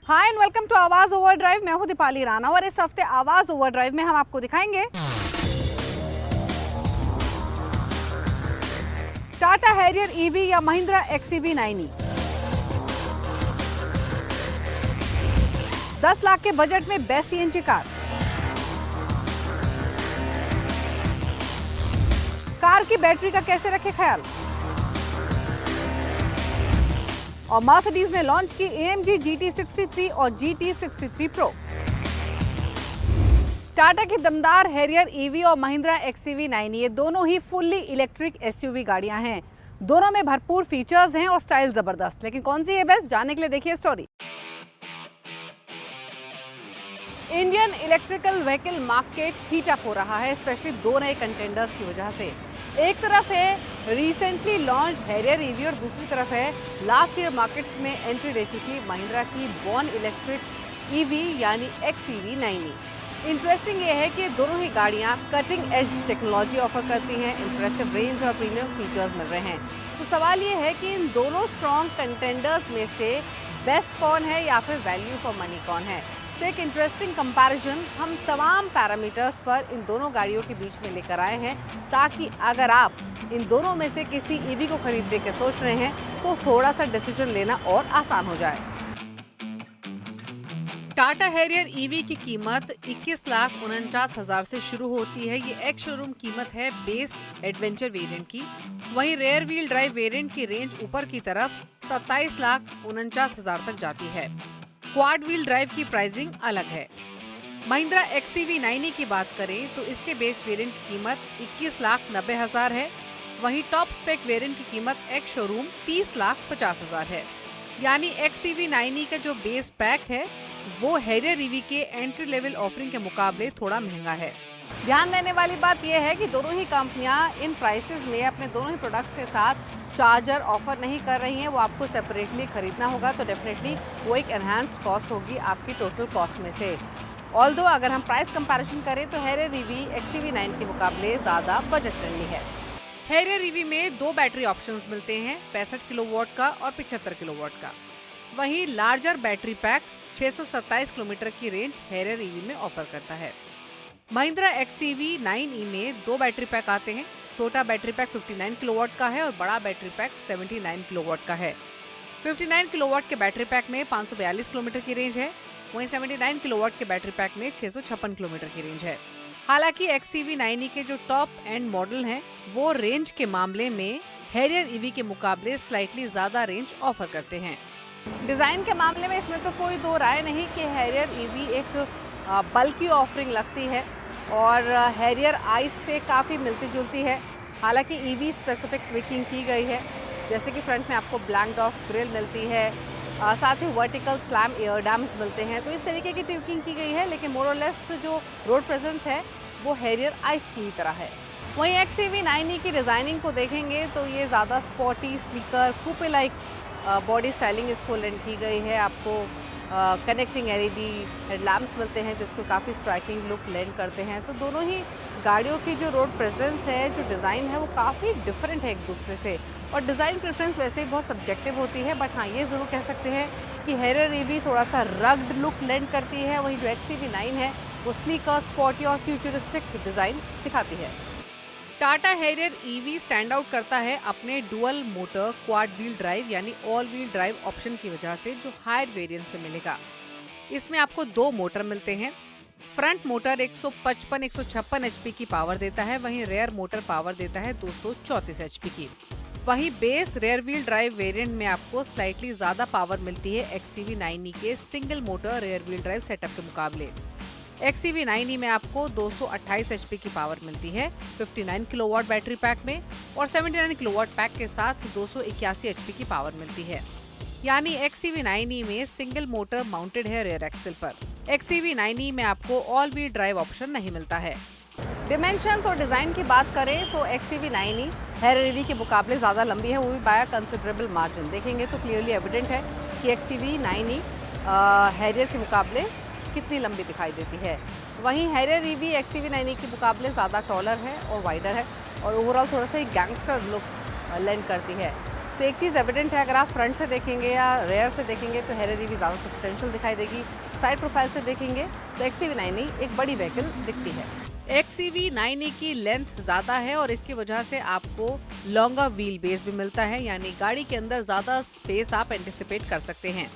Hi and welcome to आवाज overdrive. मैं हूं दीपाली राणा और इस हफ्ते आवाज ओवरड्राइव में हम आपको दिखाएंगे टाटा हैरियर ईवी या महिंद्रा एक्सईवी 9e। 10 लाख के बजट में बेस्ट सीएनजी कार की बैटरी का कैसे रखे ख्याल। और मर्सिडीज ने लॉन्च की AMG GT63 और GT63 Pro। टाटा की दमदार हैरियर ईवी और महिंद्रा एक्सईवी 9e ये दोनों ही फुल्ली इलेक्ट्रिक SUV गाड़ियां हैं। दोनों में भरपूर फीचर्स हैं और स्टाइल जबरदस्त। लेकिन कौन सी है बेस्ट, जानने के लिए देखिए story. Indian electrical vehicle market heat up हो रहा है, स्पेशली दो नए कंटेंडर्स की वजह से। एक तरफ है रिसेंटली लॉन्च हैरियर ईवी और दूसरी तरफ है लास्ट ईयर मार्केट्स में एंट्री ले चुकी महिंद्रा की बॉर्न इलेक्ट्रिक ईवी यानी एक्सईवी 9e। इंटरेस्टिंग ये है कि दोनों ही गाड़ियां कटिंग एज टेक्नोलॉजी ऑफर करती हैं, इंप्रेसिव रेंज और प्रीमियम फीचर्स मिल रहे हैं। तो सवाल ये है कि इन दोनों स्ट्रॉन्ग कंटेंडर्स में से बेस्ट कौन है या फिर वैल्यू फॉर मनी कौन है। तो एक इंटरेस्टिंग कंपैरिजन हम तमाम पैरामीटर्स पर इन दोनों गाड़ियों के बीच में लेकर आए हैं, ताकि अगर आप इन दोनों में से किसी ईवी को खरीदने के सोच रहे हैं तो थोड़ा सा डिसीजन लेना और आसान हो जाए। टाटा हैरियर ईवी की कीमत 21,49,000 से शुरू होती है। ये एक्स शोरूम कीमत है बेस एडवेंचर वेरिएंट की। वहीं रेयर व्हील ड्राइव वेरिएंट की रेंज ऊपर की तरफ 27,49,000 तक जाती है। क्वाड व्हील ड्राइव की प्राइसिंग अलग है। महिंद्रा एक्सईवी 9e की बात करें तो इसके बेस वेरिएंट की कीमत 21,90,000 है। वहीं टॉप स्पेक वेरिएंट की कीमत एक्स शोरूम 30,50,000 है। यानी एक्सईवी 9e का जो बेस पैक है वो हैरियर ईवी के एंट्री लेवल ऑफरिंग के मुकाबले थोड़ा महंगा है। ध्यान देने वाली बात यह है कि दोनों ही कंपनियां इन प्राइसेस में अपने दोनों ही प्रोडक्ट्स के साथ चार्जर ऑफर नहीं कर रही हैं। वो आपको सेपरेटली खरीदना होगा, तो डेफिनेटली वो एक एनहांस्ड कॉस्ट होगी आपकी टोटल कॉस्ट में से। ऑल्दो अगर हम प्राइस कंपैरिजन करें तो हैरियर ईवी एक्सईवी 9 के मुकाबले ज़्यादा बजट फ्रेंडली है। हैरियर ईवी में दो बैटरी ऑप्शंस मिलते हैं, 65 किलोवाट का और 75 किलोवाट का। वहीं लार्जर बैटरी पैक 627 किलोमीटर की रेंज हैरियर ईवी में ऑफर करता है। महिंद्रा एक्सईवी 9e में दो बैटरी पैक आते हैं। छोटा बैटरी पैक 59 किलोवाट का है और बड़ा बैटरी पैक 79 किलोवाट का है। 59 किलोवाट के बैटरी पैक में 542 किलोमीटर की रेंज है। वहीं 79 किलोवाट के बैटरी पैक में 656 किलोमीटर की रेंज है। हालांकि एक्सईवी 9e के जो टॉप एंड मॉडल हैं वो रेंज के मामले में हैरियर ईवी के मुकाबले स्लाइटली ज्यादा रेंज ऑफर करते हैं। डिजाइन के मामले में इसमें तो कोई दो राय नहीं कि हैरियर ईवी एक बल्कि ऑफरिंग लगती है और हैरियर आइस से काफ़ी मिलती जुलती है। हालांकि ईवी स्पेसिफिक ट्विकिंग की गई है, जैसे कि फ्रंट में आपको ब्लैंक्ड ऑफ ग्रिल मिलती है, साथ ही वर्टिकल स्लैम एयर डैम्स मिलते हैं। तो इस तरीके की ट्विकिंग की गई है, लेकिन मोर और लेस जो रोड प्रेजेंस है वो हैरियर आइस की ही तरह है। वहीं एक्सईवी 9e की डिज़ाइनिंग को देखेंगे तो ये ज़्यादा स्पॉटी, स्लीकर, कूपे लाइक बॉडी स्टाइलिंग इसको लेंड की गई है। आपको कनेक्टिंग LED हेडलैम्प्स मिलते हैं जिसको काफ़ी स्ट्राइकिंग लुक लेंड करते हैं। तो दोनों ही गाड़ियों की जो रोड प्रेजेंस है, जो डिज़ाइन है, वो काफ़ी डिफरेंट है एक दूसरे से। और डिज़ाइन प्रेफरेंस वैसे ही बहुत सब्जेक्टिव होती है, बट हाँ ये ज़रूर कह सकते हैं कि हैरियर ईवी थोड़ा सा रग्ड लुक लेंड करती है। वहीं जो एक्सईवी 9 है वो स्लीकर, स्पॉटी और फ्यूचरिस्टिक डिज़ाइन दिखाती है। Tata Harrier EV stand out करता है अपने dual motor quad wheel drive यानी ऑल व्हील ड्राइव ऑप्शन की वजह से, जो हायर वेरिएंट से मिलेगा। इसमें आपको दो मोटर मिलते हैं। फ्रंट मोटर 155-156 HP की पावर देता है, वहीं रेयर मोटर पावर देता है 234 HP की। वहीं base rear wheel drive variant में आपको स्लाइटली ज्यादा पावर मिलती है एक्सईवी 9e के single motor rear wheel drive setup के मुकाबले। एक्सईवी 9e में आपको 228 HP की पावर मिलती है 59 किलोवाट बैटरी पैक में, और 79 किलोवाट पैक के साथ 281 HP की पावर मिलती है। यानी एक्सईवी 9e में सिंगल मोटर माउंटेड है रेयर एक्सल पर। एक्सईवी 9e में आपको ऑल व्हील ड्राइव ऑप्शन नहीं मिलता है। डिमेंशंस और डिजाइन की बात करें तो एक्सईवी 9e हैरियर ईवी के मुकाबले ज्यादा लंबी है, वो भी बाय कंसिडरेबल मार्जिन। देखेंगे तो क्लियरली एविडेंट है कि एक्सईवी 9e हैरियर के मुकाबले कितनी लंबी दिखाई देती है। वहीं हैरियर ईवी एक्सईवी 9e के मुकाबले ज़्यादा टॉलर है और वाइडर है, और ओवरऑल थोड़ा सा एक गैंगस्टर लुक लेंड करती है। तो एक चीज़ एविडेंट है, अगर आप फ्रंट से देखेंगे या रेयर से देखेंगे तो हेरियर ईवी ज़्यादा सब्सटेंशियल दिखाई देगी। साइड प्रोफाइल से देखेंगे तो XCV9e एक बड़ी व्हीकल दिखती है। XCV9e की लेंथ ज़्यादा है और इसकी वजह से आपको लॉन्गर व्हील बेस भी मिलता है, यानी गाड़ी के अंदर ज़्यादा स्पेस आप एंटिसिपेट कर सकते हैं।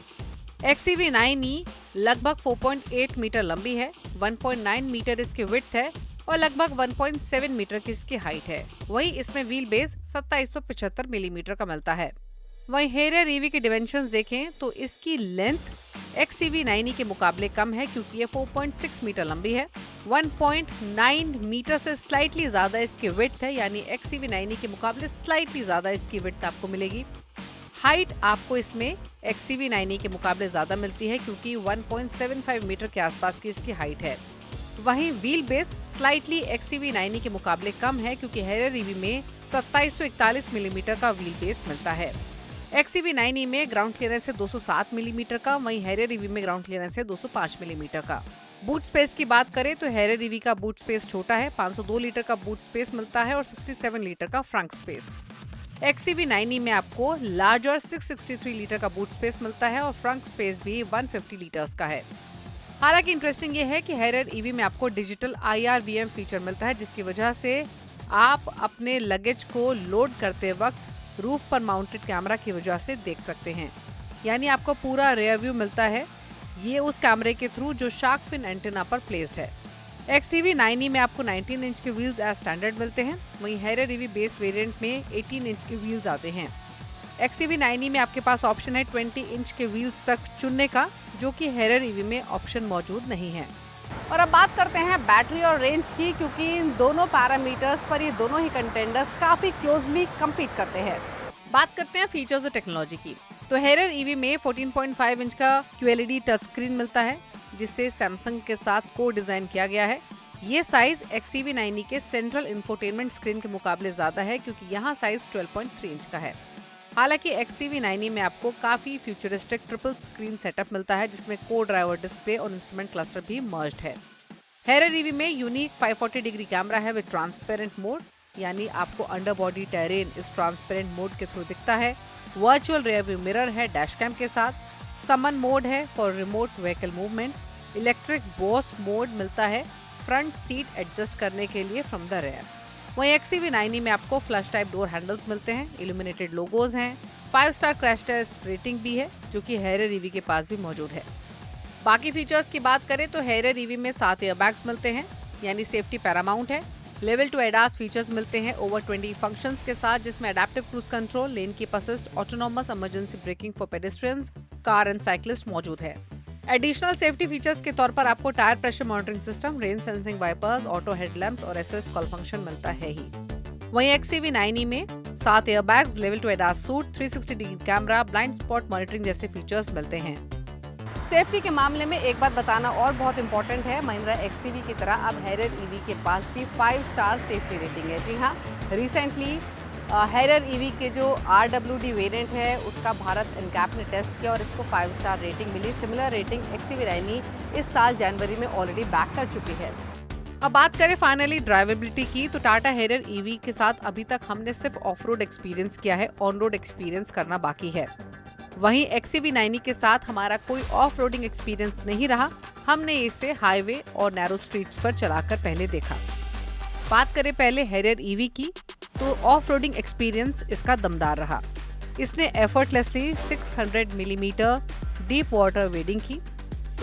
XCV9e लगभग 4.8 मीटर लंबी है, 1.9 मीटर इसकी विड्थ है और लगभग 1.7 मीटर की इसकी हाइट है। वहीं इसमें व्हील बेस 2775 मिलीमीटर का मिलता है। वहीं हेरियर ईवी की डिमेंशंस देखें तो इसकी लेंथ XCV9e के मुकाबले कम है, क्योंकि ये 4.6 मीटर लंबी है, 1.9 मीटर से स्लाइटली ज्यादा इसकी विड्थ है, यानी XCV9e के मुकाबले स्लाइटली ज्यादा इसकी विड्थ आपको मिलेगी। हाइट आपको इसमें XCV9e के मुकाबले ज्यादा मिलती है, क्योंकि 1.75 मीटर के आसपास की इसकी हाइट है। वहीं व्हील बेस स्लाइटली XCV9e के मुकाबले कम है, क्योंकि हेरियर ईवी में 2741 मिलीमीटर का व्हील बेस मिलता है। XCV9e में ग्राउंड क्लियरेंस है 207 मिलीमीटर का, वहीं हेरियर ईवी में ग्राउंड क्लियरेंस है 205 मिलीमीटर का। बूट स्पेस की बात करें तो हेरियर ईवी का बूट स्पेस छोटा है, 502 लीटर का बूट स्पेस मिलता है और 67 लीटर का फ्रंट स्पेस। XCV9e में आपको लार्जर 663 लीटर का बूट स्पेस मिलता है और फ्रंट स्पेस भी 150 लीटर्स का है। हालांकि इंटरेस्टिंग ये है कि हेरियर ईवी में आपको डिजिटल IRVM फीचर मिलता है, जिसकी वजह से आप अपने लगेज को लोड करते वक्त रूफ पर माउंटेड कैमरा की वजह से देख सकते हैं, यानी आपको पूरा रेयर व्यू मिलता है, ये उस कैमरे के थ्रू जो शार्क फिन एंटेना पर प्लेस्ड है। XCV9e में आपको 19 इंच के व्हील्स एज स्टैंडर्ड मिलते हैं, वहीं हेरियर ईवी बेस वेरिएंट में 18 इंच के व्हील्स आते हैं। XCV9e में आपके पास ऑप्शन है 20 इंच के व्हील्स तक चुनने का, जो कि हेरियर ईवी में ऑप्शन मौजूद नहीं है। और अब बात करते हैं बैटरी और रेंज की, क्योंकि इन दोनों पैरामीटर्स पर ये दोनों ही कंटेंडर्स काफी क्लोजली कम्पीट करते हैं। बात करते हैं फीचर्स और टेक्नोलॉजी की, तो हेरियर ईवी में 14.5 इंच का QLED टच स्क्रीन मिलता है, जिसे सैमसंग के साथ को डिजाइन किया गया है। ये साइज XCV9e के सेंट्रल इंफोटेनमेंट स्क्रीन के मुकाबले ज्यादा है, क्योंकि यहाँ साइज 12.3 इंच का है। हालांकि XCV9e में आपको काफी फ्यूचरिस्टिक ट्रिपल स्क्रीन सेटअप मिलता है, जिसमें को ड्राइवर डिस्प्ले और इंस्ट्रूमेंट क्लस्टर भी मर्ज्ड है। हेरियर ईवी में यूनिक 540 डिग्री कैमरा है विद ट्रांसपेरेंट मोड, यानी आपको अंडर बॉडी टेरेन इस ट्रांसपेरेंट मोड के थ्रू दिखता है। वर्चुअल रियर व्यू मिरर है डैश कैम के साथ, समन मोड है for remote vehicle movement, electric boss mode मिलता है फ्रंट सीट एडजस्ट करने के लिए फ्रॉम द रेयर। वहीं XCV9e में आपको फ्लश टाइप डोर हैंडल्स मिलते हैं, इल्यूमिनेटेड लोगोज हैं, 5 स्टार क्रैश टेस्ट रेटिंग भी है, जो कि हेरियर ईवी के पास भी मौजूद है। बाकी फीचर्स की बात करें तो हेरियर ईवी में 7 एयरबैग्स मिलते हैं, यानी सेफ्टी पैरामाउंट है। लेवल 2 ADAS फीचर्स मिलते हैं ओवर 20 फंक्शंस के साथ, जिसमें adaptive cruise control, lane keep assist, autonomous emergency braking for pedestrians, car and cyclist मौजूद है। एडिशनल सेफ्टी फीचर्स के तौर पर आपको tyre pressure monitoring system, rain sensing wipers, auto headlamps और SOS कॉल फंक्शन मिलता है ही। वहीं XCV9e में 7 airbags, level 2 ADAS suite, 360 degree camera, blind spot monitoring जैसे फीचर्स मिलते हैं। सेफ्टी के मामले में एक बात बताना और बहुत इंपॉर्टेंट है, महिंद्रा XCV की तरह अब हेरियर ईवी के पास भी 5 स्टार सेफ्टी रेटिंग है। जी हाँ, रिसेंटली हेरियर ईवी के जो RWD वेरिएंट है उसका भारत एनकैप ने टेस्ट किया और इसको 5 स्टार रेटिंग मिली। सिमिलर रेटिंग XCV9e इस साल जनवरी में ऑलरेडी बैक कर चुकी है। अब बात करें फाइनली ड्राइवेबिलिटी की, तो टाटा हेरियर ईवी के साथ अभी तक हमने सिर्फ ऑफ रोड एक्सपीरियंस किया है, ऑन रोड एक्सपीरियंस करना बाकी है। वहीं XCV9e के साथ हमारा कोई ऑफ रोडिंग एक्सपीरियंस नहीं रहा, हमने इसे हाईवे और नैरो स्ट्रीट्स पर चलाकर पहले देखा। बात करें पहले हेरियर ईवी की, तो ऑफ रोडिंग एक्सपीरियंस इसका दमदार रहा। इसने effortlessly 600 millimetre deep water wedding की।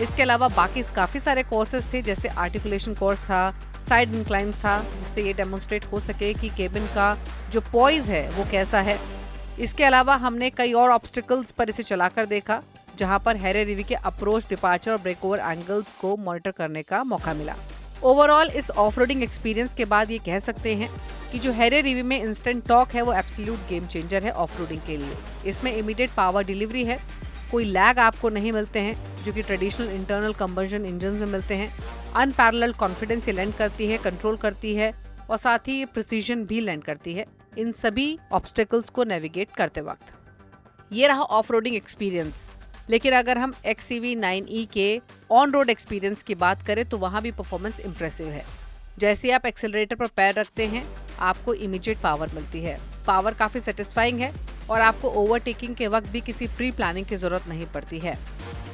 इसके अलावा बाकी काफी सारे कोर्सेज थे, जैसे आर्टिकुलेशन कोर्स था, साइड इंक्लाइन था, जिससे ये डेमोन्स्ट्रेट हो सके कि केबिन का जो पॉइज है वो कैसा है। इसके अलावा हमने कई और ऑब्स्टिकल्स पर इसे चलाकर देखा, जहां पर हेरियर ईवी के अप्रोच, डिपार्चर और ब्रेक ओवर एंगल्स को मॉनिटर करने का मौका मिला। ओवरऑल इस ऑफ रोडिंग एक्सपीरियंस के बाद ये कह सकते हैं कि जो हेरियर ईवी में इंस्टेंट टॉर्क है वो एब्सोल्यूट गेम चेंजर है ऑफ रोडिंग के लिए। इसमें इमीडिएट पावर डिलीवरी है, कोई लैग आपको नहीं मिलते हैं जो कि ट्रेडिशनल इंटरनल कंबशन इंजन में मिलते हैं। अनपैरेलल्ड कॉन्फिडेंस ये लैंड करती है, कंट्रोल करती है और साथ ही प्रिसीजन भी लैंड करती है इन सभी ऑब्स्टेकल्स को नेविगेट करते वक्त। ये रहा ऑफ रोडिंग एक्सपीरियंस। लेकिन अगर हम XCV9e के ऑन रोड एक्सपीरियंस की बात करें तो वहां भी परफॉर्मेंस इंप्रेसिव है। जैसे आप एक्सेलरेटर पर पैर रखते हैं आपको इमीडिएट पावर मिलती है। पावर काफी सेटिस्फाइंग है, और आपको ओवरटेकिंग के वक्त भी किसी प्री प्लानिंग की जरूरत नहीं पड़ती है।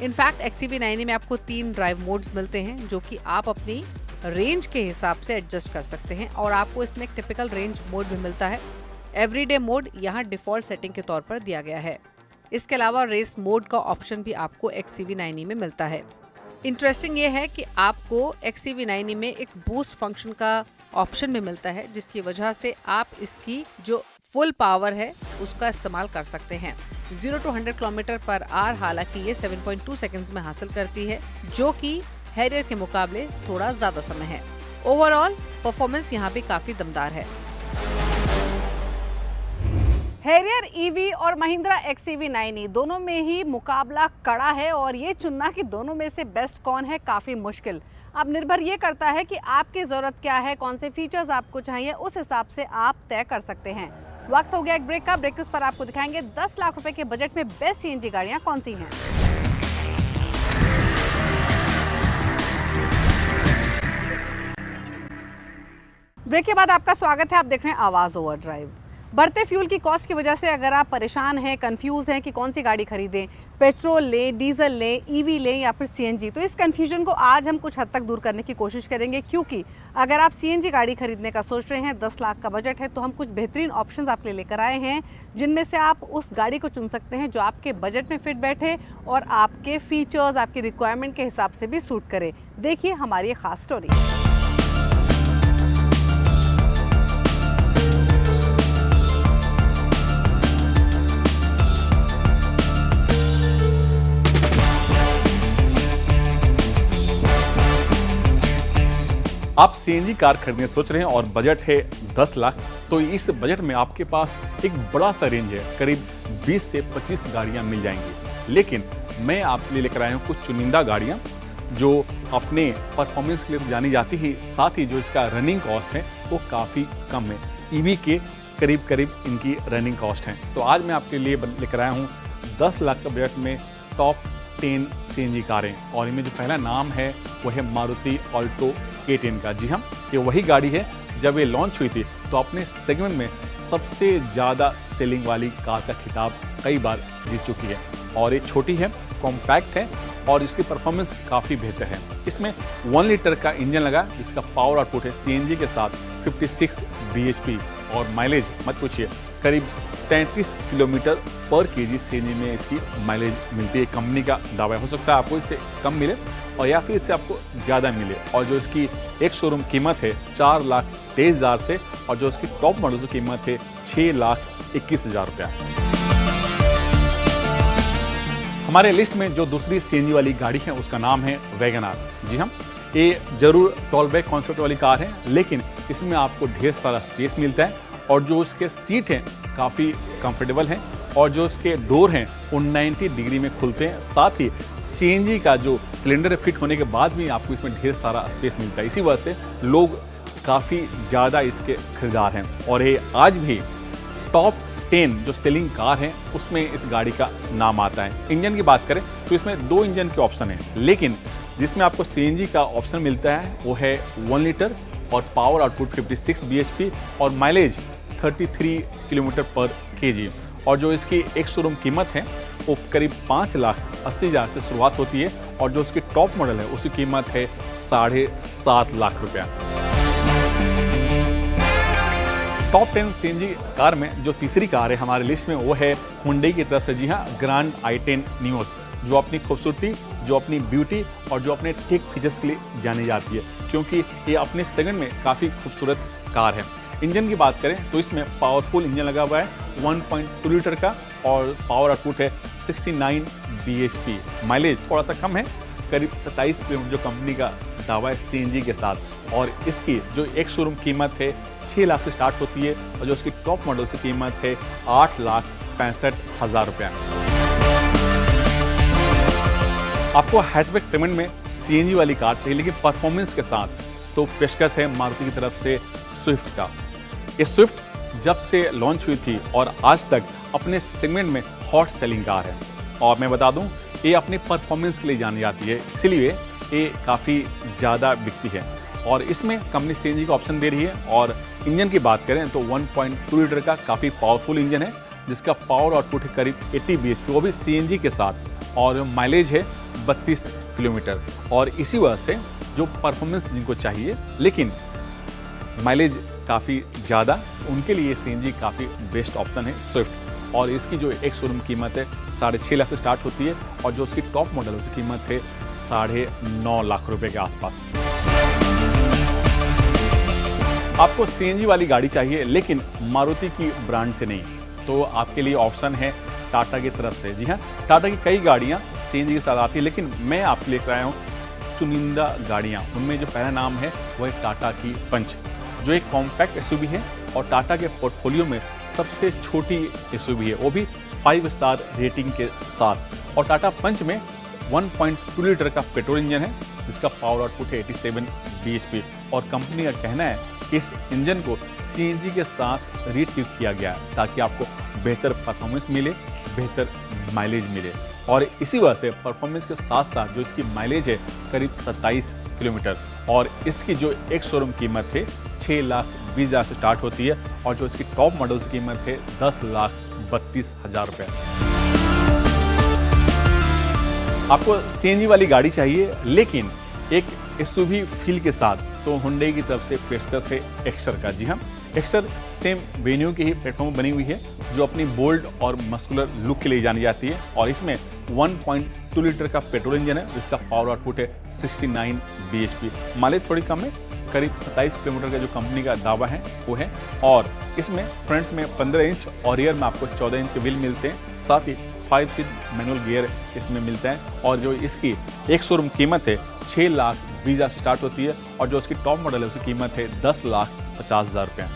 इनफैक्ट XCV90 में आपको 3 ड्राइव मोड्स मिलते हैं जो कि आप अपनी रेंज के हिसाब से एडजस्ट कर सकते हैं और आपको इसमें एक टिपिकल रेंज मोड भी मिलता है। एवरीडे मोड यहाँ डिफॉल्ट सेटिंग के तौर पर दिया गया है। इसके अलावा रेस मोड का ऑप्शन भी आपको XCV90 में मिलता है। इंटरेस्टिंग ये है कि आपको XCV90 में एक बूस्ट फंक्शन का ऑप्शन भी मिलता है, जिसकी वजह से आप इसकी जो फुल पावर है उसका इस्तेमाल कर सकते हैं। 0 to 100 किलोमीटर पर आवर हालांकि ये 7.2 सेकंड्स में हासिल करती है, जो कि हैरियर के मुकाबले थोड़ा ज्यादा समय है। ओवरऑल परफॉर्मेंस यहाँ भी काफी दमदार है। हैरियर EV और महिंद्रा XCV90 दोनों में ही मुकाबला कड़ा है और ये चुनना कि दोनों में से बेस्ट कौन है काफ़ी मुश्किल। अब निर्भर ये करता है कि आपकी ज़रूरत क्या है, कौन से फीचर्स आपको चाहिए, उस हिसाब से आप तय कर सकते हैं। वक्त हो गया एक ब्रेक का। ब्रेक के उस पर आपको दिखाएंगे 10 लाख रुपए के बजट में बेस्ट CNG गाड़ियाँ कौन सी हैं। ब्रेक के बाद आपका स्वागत है। आप देख रहे हैं आवाज़ ओवरड्राइव। बढ़ते फ्यूल की कॉस्ट की वजह से अगर आप परेशान हैं, कंफ्यूज हैं कि कौन सी गाड़ी खरीदें, पेट्रोल लें, डीजल लें, EV लें या फिर CNG, तो इस कंफ्यूजन को आज हम कुछ हद तक दूर करने की कोशिश करेंगे। क्योंकि अगर आप CNG गाड़ी खरीदने का सोच रहे हैं, 10 लाख का बजट है, तो हम कुछ बेहतरीन ऑप्शंस आपके लिए लेकर आए हैं, जिनमें से आप उस गाड़ी को चुन सकते हैं जो आपके बजट में फिट बैठे और आपके फीचर्स, आपकी रिक्वायरमेंट के हिसाब से भी सूट करे। देखिए हमारी ये खास स्टोरी। आप CNG कार खरीदने सोच रहे हैं और बजट है 10 लाख, तो इस बजट में आपके पास एक बड़ा सा रेंज है, करीब 20 से 25 गाड़ियां मिल जाएंगी। लेकिन मैं आपके लिए लेकर आया हूं कुछ चुनिंदा गाड़ियां जो अपने परफॉर्मेंस के लिए जानी जाती है, साथ ही जो इसका रनिंग कॉस्ट है वो काफ़ी कम है। EV के करीब करीब इनकी रनिंग कॉस्ट है। तो आज मैं आपके लिए लेकर आया हूँ 10 लाख का बजट में टॉप 10 CNG कारें, और इनमें जो पहला नाम है वो है मारुति ऑल्टो K10 का। जी हाँ, ये वही गाड़ी है जब ये लॉन्च हुई थी तो अपने सेगमेंट में सबसे ज़्यादा सेलिंग वाली कार का खिताब कई बार जीत चुकी है। और ये छोटी है, कॉम्पैक्ट है और इसकी परफॉर्मेंस काफ़ी बेहतर है। इसमें 1 लीटर का इंजन लगा, इसका पावर आउटपुट है CNG के साथ 56 bhp और माइलेज मत पूछिए, करीब 33 किलोमीटर पर kg CNG में इसकी माइलेज मिलती है। कंपनी का दावा हो सकता है आपको इससे कम मिले और या फिर इससे आपको ज़्यादा मिले। और जो इसकी एक शोरूम कीमत है 4,23,000 से, और जो इसकी टॉप मॉडल की कीमत है 6,21,000 रुपया। हमारे लिस्ट में जो दूसरी CNG वाली गाड़ी है उसका नाम है वैगन आर। जी हाँ, ये जरूर टॉलबैक कॉन्सेप्ट वाली कार है, लेकिन इसमें आपको ढेर सारा स्पेस मिलता है और जो उसके सीट हैं काफ़ी कंफर्टेबल हैं और जो उसके डोर हैं वो 90 डिग्री में खुलते हैं। साथ ही CNG का जो सिलेंडर फिट होने के बाद भी आपको इसमें ढेर सारा स्पेस मिलता है। इसी वजह से लोग काफ़ी ज़्यादा इसके खरीदार हैं और ये आज भी टॉप 10 जो सेलिंग कार है उसमें इस गाड़ी का नाम आता है। इंजन की बात करें तो इसमें 2 इंजन के ऑप्शन हैं, लेकिन जिसमें आपको CNG का ऑप्शन मिलता है वो है 1 लीटर और पावर आउटपुट 56 bhp और माइलेज 33 किलोमीटर पर kg। और जो इसकी एक शोरूम कीमत है वो करीब 5,80,000 से शुरुआत होती है और जो उसकी टॉप मॉडल है उसकी कीमत है 7.5 लाख रुपया। टॉप 10 CNG कार में जो तीसरी कार है हमारे लिस्ट में वो है हुंडई की तरफ से। जी हाँ, ग्रांड i10 नियोस, जो अपनी खूबसूरती, जो अपनी ब्यूटी और जो अपने टेक फीचर्स के लिए जानी जाती है, क्योंकि ये अपने सेगमेंट में काफ़ी खूबसूरत कार है। इंजन की बात करें तो इसमें पावरफुल इंजन लगा हुआ है 1.2 लीटर का और पावर आउटपुट है 69 bhp। माइलेज थोड़ा सा कम है, करीब 27 किलोमीटर जो कंपनी का दावा है CNG के साथ। और इसकी जो एक शोरूम कीमत है 6 लाख से स्टार्ट होती है और जो उसकी टॉप मॉडल की कीमत है 8,65,000 रुपया। आपको हैचबैक सेगमेंट में CNG वाली कार चाहिए लेकिन परफॉर्मेंस के साथ, तो पेशकश है मारुति की तरफ से स्विफ्ट का। ये स्विफ्ट जब से लॉन्च हुई थी और आज तक अपने सेगमेंट में हॉट सेलिंग कार है और मैं बता दूं ये अपने परफॉर्मेंस के लिए जानी जाती है, इसलिए ये काफ़ी ज़्यादा बिकती है। और इसमें कंपनी CNG का ऑप्शन दे रही है। और इंजन की बात करें तो 1.2 लीटर का काफ़ी पावरफुल इंजन है जिसका पावर आउटपुट है करीब 80 bhp, वो भी सीएनजी के साथ, और माइलेज है 32 किलोमीटर। और इसी वजह से जो परफॉर्मेंस जिनको चाहिए लेकिन माइलेज काफ़ी ज़्यादा, उनके लिए सीएनजी काफ़ी बेस्ट ऑप्शन है स्विफ्ट। और इसकी जो एक शोरूम कीमत है 6.5 लाख से स्टार्ट होती है, और जो उसकी टॉप मॉडल है उसकी कीमत है 9.5 लाख रुपए के आसपास। आपको सीएनजी वाली गाड़ी चाहिए लेकिन मारुति की ब्रांड से नहीं, तो आपके लिए ऑप्शन है टाटा की तरफ से। जी हाँ, टाटा की कई गाड़ियाँ सीएनजी के साथ आती है, लेकिन मैं आपके लेकर आया हूँ चुनिंदा गाड़ियाँ। उनमें जो पहला नाम है वो है टाटा की पंच, जो एक कॉम्पैक्ट एसयूवी है और टाटा के पोर्टफोलियो में सबसे छोटी एसयूवी है, वो भी 5 स्टार रेटिंग के साथ। और टाटा पंच में 1.2 लीटर का पेट्रोल इंजन है जिसका पावर आउटपुट है 87 bhp, और कंपनी का कहना है कि इस इंजन को सीएनजी के साथ रीट्यून किया गया है ताकि आपको बेहतर परफॉर्मेंस मिले, बेहतर माइलेज मिले। और इसी वजह से परफॉर्मेंस के साथ साथ जो इसकी माइलेज है करीब 27 किलोमीटर, और इसकी जो एक शोरूम कीमत है 6,20,000 से स्टार्ट होती है, और जो इसकी टॉप मॉडल की कीमत है 10,32,000 रुपये। आपको सीएनजी वाली गाड़ी चाहिए लेकिन एक एसयूवी फील के साथ, तो हुंडई की तरफ से पेशकश है एक्स्टर का। जी हाँ, एक्स्टर सेम वेन्यू की ही प्लेटफॉर्म बनी हुई है जो अपनी बोल्ड और मस्कुलर लुक के लिए जानी जाती है, और इसमें 1.2 लीटर का पेट्रोल इंजन है जिसका पावर आउटपुट है 69 bhp। माइलेज थोड़ी कम है, करीब 27 किलोमीटर का जो कंपनी का दावा है वो है। और इसमें फ्रंट में 15 इंच और रियर में आपको 14 इंच के व्हील मिलते हैं, साथ ही 5 स्पीड मैनुअल गियर इसमें मिलता है। और जो इसकी एक शोरूम कीमत है 6,20,000 से स्टार्ट होती है, और जो उसकी टॉप मॉडल है उसकी कीमत है 10,50,000 रुपये।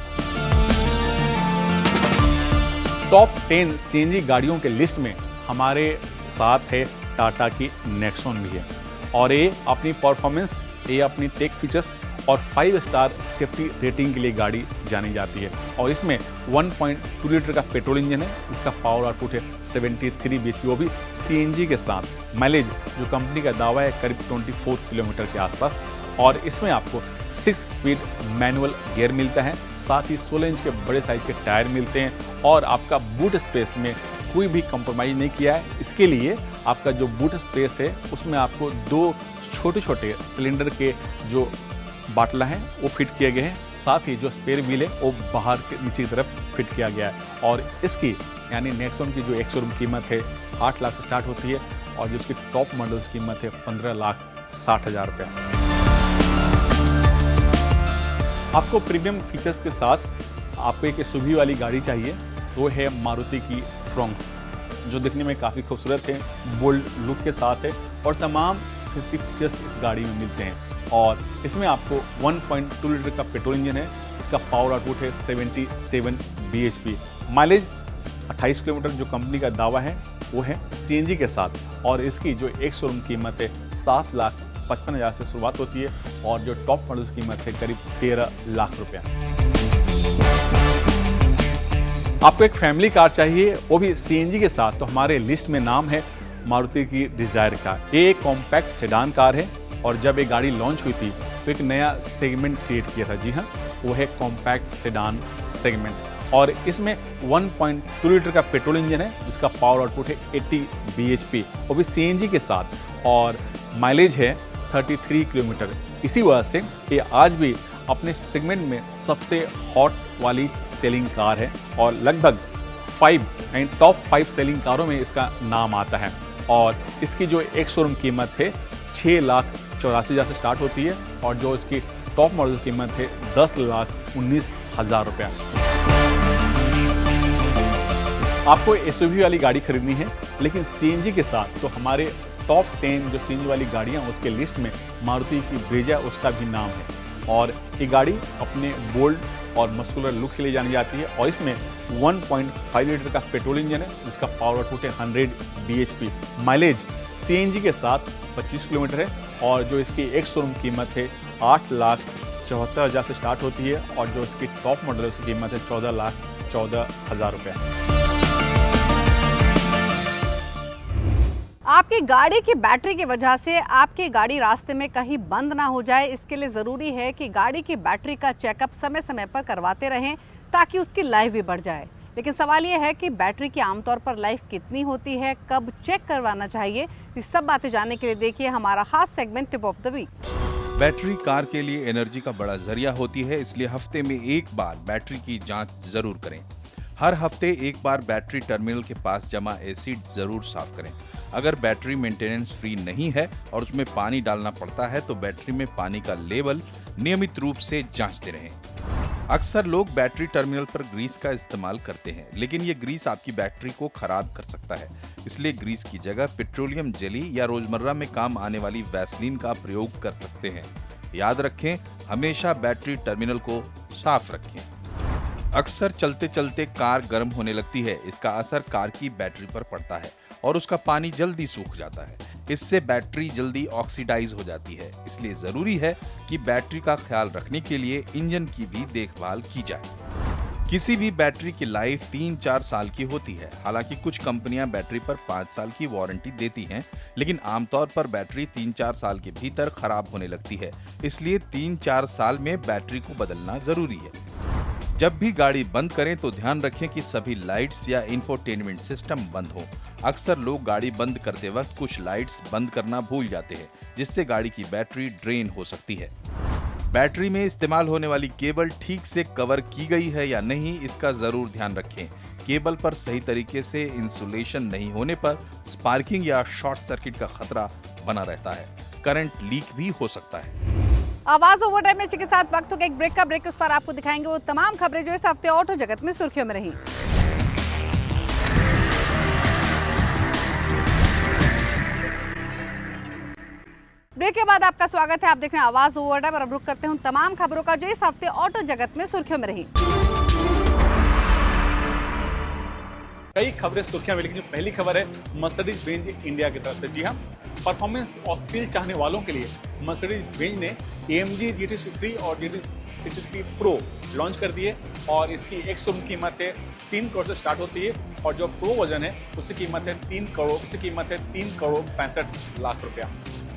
टॉप 10 सीएनजी गाड़ियों के लिस्ट में हमारे साथ है टाटा की नेक्सॉन भी है, और ये अपनी परफॉर्मेंस, ये अपनी टेक फीचर्स और 5 स्टार सेफ्टी रेटिंग के लिए गाड़ी जानी जाती है। और इसमें 1.2 लीटर का पेट्रोल इंजन है जिसका पावर आउटपुट है 73 bhp, वो भी सीएनजी के साथ। माइलेज जो कंपनी का दावा है करीब 24 किलोमीटर के आसपास, और इसमें आपको 6 स्पीड मैनुअल गियर मिलता है, साथ ही 16 इंच के बड़े साइज के टायर मिलते हैं, और आपका बूट स्पेस में कोई भी कंप्रोमाइज़ नहीं किया है। इसके लिए आपका जो बूट स्पेस है उसमें आपको 2 छोटे छोटे सिलेंडर के जो बाटला हैं वो फिट किए गए हैं, साथ ही जो स्पेयर व्हील है वो बाहर के नीचे की तरफ फिट किया गया है। और इसकी यानी नेक्सॉन की जो एक शोरूम कीमत है 8 लाख से स्टार्ट होती है, और जो उसकी टॉप मॉडल की कीमत है 15,60,000 रुपये। आपको प्रीमियम फीचर्स के साथ आपको एक एसयूवी वाली गाड़ी चाहिए, वो है मारुति की फ्रॉन्क्स, जो दिखने में काफ़ी खूबसूरत है, बोल्ड लुक के साथ है, और तमाम सेफ्टी फीचर्स इस गाड़ी में मिलते हैं। और इसमें आपको 1.2 लीटर का पेट्रोल इंजन है, इसका पावर आउटपुट है 77 bhp। माइलेज 28 किलोमीटर जो कंपनी का दावा है वो है सीएनजी के साथ, और इसकी जो एक शोरूम कीमत है 7,55,000 से शुरुआत होती है, और जो टॉप मॉडल की कीमत है करीब 13 लाख रुपया। आपको एक फैमिली कार चाहिए वो भी सीएनजी के साथ, तो हमारे लिस्ट में नाम है मारुति की डिजायर का। ये एक कॉम्पैक्ट सेडान कार है, और जब ये गाड़ी लॉन्च हुई थी तो एक नया सेगमेंट क्रिएट किया था। जी हाँ, वो है कॉम्पैक्ट सेडान सेगमेंट, और इसमें 1.2 लीटर का पेट्रोल इंजन है जिसका पावर आउटपुट है 80 bhp, वो भी सीएनजी के साथ, और माइलेज है 33 किलोमीटर। इसी वजह से ये आज भी अपने सेगमेंट में सबसे हॉट वाली सेलिंग कार है, और लगभग 5 टॉप 5 सेलिंग कारों में इसका नाम आता है। और इसकी जो एक शोरूम कीमत है 6,84,000 से स्टार्ट होती है, और जो इसकी टॉप मॉडल कीमत है 10,19,000 रुपया। आपको एसयूवी वाली गाड़ी खरीदनी है लेकिन सीएनजी के साथ, तो हमारे टॉप 10 जो सीएनजी वाली गाड़ियाँ उसके लिस्ट में मारुति की ब्रेजा उसका भी नाम है, और ये गाड़ी अपने बोल्ड और मस्कुलर लुक के लिए जानी जाती है, और इसमें 1.5 लीटर का पेट्रोल इंजन है जिसका पावर आउटपुट है 100 bhp। माइलेज सीएनजी के साथ 25 किलोमीटर है, और जो इसकी एक शोरूम कीमत है 8,74,000 से स्टार्ट होती है, और जो इसकी टॉप मॉडल है उसकी कीमत है 14,14,000 रुपये। आपकी गाड़ी की बैटरी की वजह से आपकी गाड़ी रास्ते में कहीं बंद ना हो जाए, इसके लिए ज़रूरी है कि गाड़ी की बैटरी का चेकअप समय समय पर करवाते रहें ताकि उसकी लाइफ भी बढ़ जाए। लेकिन सवाल ये है कि बैटरी की आमतौर पर लाइफ कितनी होती है, कब चेक करवाना चाहिए, ये सब बातें जानने के लिए देखिए हमारा खास segment tip of the week. Battery car के लिए एनर्जी का बड़ा जरिया होती है, इसलिए हफ्ते में एक बार बैटरी की जांच जरूर करें। हर हफ्ते एक बार बैटरी टर्मिनल के पास जमा एसिड जरूर साफ करें। अगर बैटरी मेंटेनेंस फ्री नहीं है और उसमें पानी डालना पड़ता है तो बैटरी में पानी का लेवल नियमित रूप से जांचते रहें। अक्सर लोग बैटरी टर्मिनल पर ग्रीस का इस्तेमाल करते हैं, लेकिन ये ग्रीस आपकी बैटरी को खराब कर सकता है। इसलिए ग्रीस की जगह पेट्रोलियम जेली या रोजमर्रा में काम आने वाली वैसलीन का प्रयोग कर सकते हैं। याद रखें, हमेशा बैटरी टर्मिनल को साफ रखें। अक्सर चलते चलते कार गर्म होने लगती है। इसका असर कार की बैटरी पर पड़ता है और उसका पानी जल्दी सूख जाता है। इससे बैटरी जल्दी ऑक्सीडाइज हो जाती है। इसलिए जरूरी है कि बैटरी का ख्याल रखने के लिए इंजन की भी देखभाल की जाए। किसी भी बैटरी की लाइफ 3-4 साल की होती है। हालांकि कुछ कंपनियां बैटरी पर 5 साल की वारंटी देती हैं, लेकिन आमतौर पर बैटरी 3-4 साल के भीतर खराब होने लगती है। इसलिए 3-4 साल में बैटरी को बदलना जरूरी है। जब भी गाड़ी बंद करें तो ध्यान रखें कि सभी लाइट्स या इंफोटेनमेंट सिस्टम बंद हो। अक्सर लोग गाड़ी बंद करते वक्त कुछ लाइट्स बंद करना भूल जाते हैं, जिससे गाड़ी की बैटरी ड्रेन हो सकती है। बैटरी में इस्तेमाल होने वाली केबल ठीक से कवर की गई है या नहीं, इसका जरूर ध्यान रखें। केबल पर सही तरीके से इंसुलेशन नहीं होने पर स्पार्किंग या शॉर्ट सर्किट का खतरा बना रहता है। करंट लीक भी हो सकता है। आवाज ओवरड्राइव में इसी के साथ वक्त हो गया एक ब्रेक का। ब्रेक उस पर आपको दिखाएंगे वो तमाम खबरें जो इस हफ्ते ऑटो जगत में सुर्खियों में रही। ब्रेक के बाद आपका स्वागत है। आप देख रहे हैं आवाज ओवरड्राइव और अब रुक करते हैं तमाम खबरों का जो इस हफ्ते ऑटो जगत में सुर्खियों में रही। कई खबरें सुर्खियां में, लेकिन जो पहली खबर है मर्सिडीज बेंज इंडिया की तरफ से। जी हाँ, परफॉर्मेंस और फील चाहने वालों के लिए मर्सिडीज बेंज ने AMG GT63 और GT63 Pro लॉन्च कर दिए और इसकी एक शोरूम कीमत है 3 करोड़ से स्टार्ट होती है और जो प्रो वर्जन है उसकी कीमत है 3 करोड़ 65 लाख रुपया।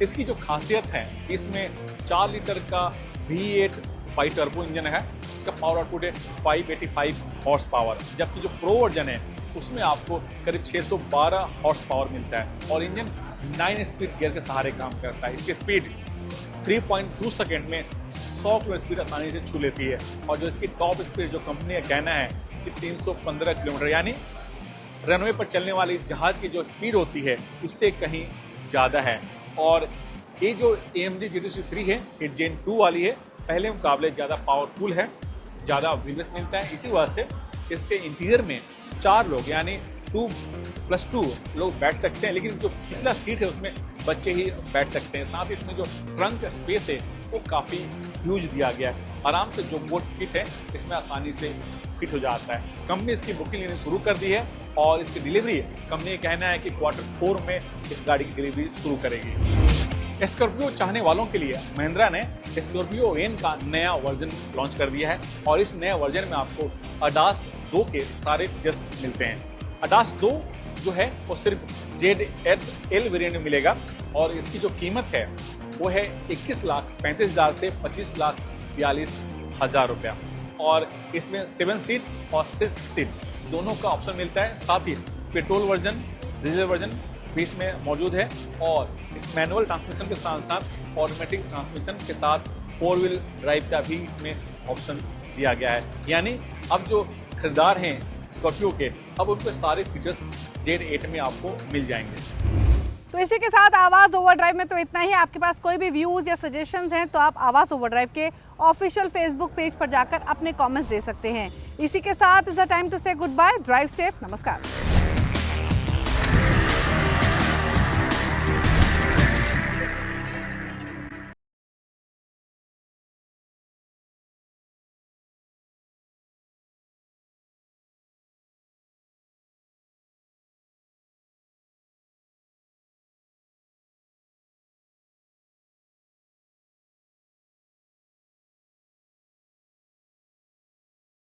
इसकी जो खासियत है, इसमें 4 लीटर का V8 5 टर्बो इंजन है। इसका पावर आउटपुट है 585 हॉर्स पावर, जबकि जो प्रो वर्जन है उसमें आपको करीब 612 हॉर्स पावर मिलता है और इंजन 9 स्पीड गियर के सहारे काम करता है। इसकी स्पीड 3.2 सेकेंड में 100 किलोमीटर स्पीड आसानी से छू लेती है और जो इसकी टॉप स्पीड जो कंपनी का कहना है कि 315 किलोमीटर, यानी रनवे पर चलने वाली जहाज की जो स्पीड होती है उससे कहीं ज़्यादा है। और ये जो AMG GT63 है ये जेन 2 वाली है, पहले मुकाबले ज़्यादा पावरफुल है, ज़्यादा विंग्स मिलता है। इसी वजह से इसके इंटीरियर में 4 लोग यानी 2+2 लोग बैठ सकते हैं, लेकिन जो पिछला सीट है उसमें बच्चे ही बैठ सकते हैं। साथ ही इसमें जो ट्रंक स्पेस है वो काफ़ी ह्यूज दिया गया है। आराम से जो बोट फिट है इसमें आसानी से फिट हो जाता है। कंपनी इसकी बुकिंग लेनी शुरू कर दी है और इसकी डिलीवरी कंपनी का कहना है कि Q4 में इस गाड़ी की डिलीवरी शुरू करेगी। स्कॉर्पियो चाहने वालों के लिए महिंद्रा ने स्कॉर्पियो एन का नया वर्जन लॉन्च कर दिया है और इस नए वर्जन में आपको ADAS 2 के सारे फीचर्स मिलते हैं। ADAS 2 जो है वो सिर्फ ZL वेरिएंट में मिलेगा और इसकी जो कीमत है वो है 21,35,000 से 25,42,000 रुपया और इसमें 7 सीट और 6 सीट दोनों का ऑप्शन मिलता है। साथ ही पेट्रोल वर्जन, डीजल वर्जन भी इसमें मौजूद है और इस मैनुअल ट्रांसमिशन के साथ साथ ऑटोमेटिक ट्रांसमिशन के साथ 4 व्हील ड्राइव का भी इसमें ऑप्शन दिया गया है। यानी अब जो खरीदार हैं स्कॉर्पियो के, अब उनके सारे फीचर्स Z8 में आपको मिल जाएंगे। तो इसी के साथ आवाज ओवरड्राइव में तो इतना ही। आपके पास कोई भी व्यूज या सजेशंस हैं तो आप आवाज ओवरड्राइव के ऑफिशियल फेसबुक पेज पर जाकर अपने कमेंट्स दे सकते हैं। इसी के साथ इज द टाइम टू से गुड बाय। Drive safe. नमस्कार।